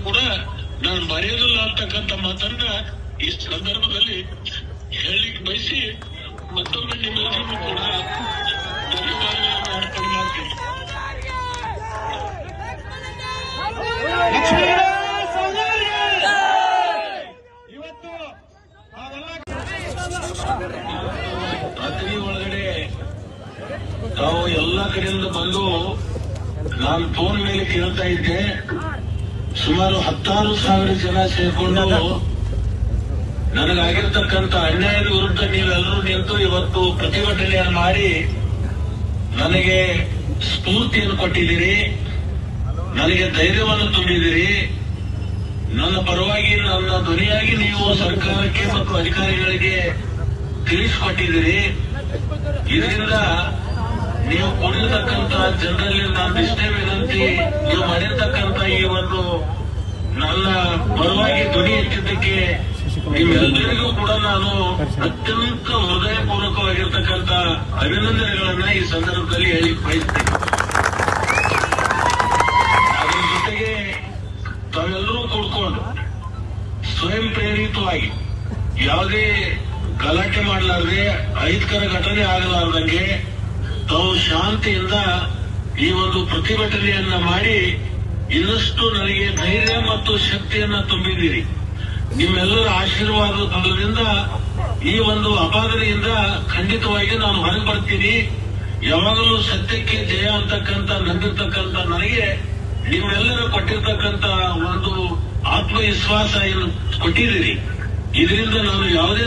ಕೂಡ ನಾನು ಮರೆಯೋದಿಲ್ಲ ಅಂತಕ್ಕಂಥ ಮಾತನ್ನ ಈ ಸಂದರ್ಭದಲ್ಲಿ ಹೇಳಲಿಕ್ಕೆ ಬಯಸಿ ಮತ್ತೊಮ್ಮೆ ನಿಮ್ಮೆಲ್ಲರಿಗೂ ಕೂಡ ಧನ್ಯವಾದಗಳನ್ನು ಅರ್ಪಣೆ ಮಾಡ್ತೀನಿ. ರಾತ್ರಿ ಒಳಗಡೆ ತಾವು ಎಲ್ಲ ಕಡೆಯಿಂದ ಬಂದು ನಾನು ಫೋನ್ ಮೇಲೆ ಕೇಳ್ತಾ ಇದ್ದೆ. ಸುಮಾರು 16,000 ಜನ ಸೇರ್ಕೊಂಡು ನನಗಾಗಿರ್ತಕ್ಕಂಥ ಅನ್ಯಾಯದ ವಿರುದ್ಧ ನೀವೆಲ್ಲರೂ ನಿಂತು ಇವತ್ತು ಪ್ರತಿಭಟನೆಯನ್ನು ಮಾಡಿ ನನಗೆ ಸ್ಫೂರ್ತಿಯನ್ನು ಕೊಟ್ಟಿದ್ದೀರಿ, ನನಗೆ ಧೈರ್ಯವನ್ನು ತುಂಬಿದ್ದೀರಿ. ನನ್ನ ಪರವಾಗಿ ನನ್ನ ಧ್ವನಿಯಾಗಿ ನೀವು ಸರ್ಕಾರಕ್ಕೆ ಮತ್ತು ಅಧಿಕಾರಿಗಳಿಗೆ ತಿಳಿಸಿಕೊಟ್ಟಿದ್ದೀರಿ. ಇದರಿಂದ ನೀವು ಕೊಡಿರ್ತಕ್ಕಂಥ ಜನರಲ್ಲಿ ನಾನು ಇಷ್ಟೇ ವಿನಂತಿ, ನೀವು ಮಾಡಿರ್ತಕ್ಕಂಥ ಈ ಒಂದು ನನ್ನ ಪರವಾಗಿ ಧ್ವನಿ ಎತ್ತಿದ್ದಕ್ಕೆ ನಿಮ್ಮೆಲ್ಲರಿಗೂ ಕೂಡ ನಾನು ಅತ್ಯಂತ ಹೃದಯಪೂರ್ವಕವಾಗಿರ್ತಕ್ಕಂಥ ಅಭಿನಂದನೆಗಳನ್ನ ಈ ಸಂದರ್ಭದಲ್ಲಿ ಹೇಳಿ ಬಯಸ್ತೇನೆ. ಅದರ ಜೊತೆಗೆ ತಾವೆಲ್ಲರೂ ಕೂಡ್ಕೊಂಡು ಸ್ವಯಂ ಪ್ರೇರಿತವಾಗಿ ಯಾವುದೇ ಗಲಾಟೆ ಮಾಡಲಾರದೆ ಅಹಿತಕರ ಘಟನೆ ಆಗಲಾರದಂಗೆ ತಾವು ಶಾಂತಿಯಿಂದ ಈ ಒಂದು ಪ್ರತಿಭಟನೆಯನ್ನ ಮಾಡಿ ಇನ್ನಷ್ಟು ನನಗೆ ಧೈರ್ಯ ಮತ್ತು ಶಕ್ತಿಯನ್ನ ತುಂಬಿದ್ದೀರಿ. ನಿಮ್ಮೆಲ್ಲರ ಆಶೀರ್ವಾದದ ಬಲದಿಂದ ಈ ಒಂದು ಅಪಾದನೆಯಿಂದ ಖಂಡಿತವಾಗಿ ನಾನು ಹೊರಗೆ ಬರ್ತೀನಿ. ಯಾವಾಗಲೂ ಸತ್ಯಕ್ಕೆ ಜಯ ಅಂತಕ್ಕಂಥ ನಂಬಿರ್ತಕ್ಕಂಥ ನನಗೆ ನೀವೆಲ್ಲರೂ ಕೊಟ್ಟಿರ್ತಕ್ಕಂಥ ಒಂದು ಆತ್ಮವಿಶ್ವಾಸ ಏನು ಕೊಟ್ಟಿದ್ದೀರಿ. ಇದರಿಂದ ನಾನು ಯಾವುದೇ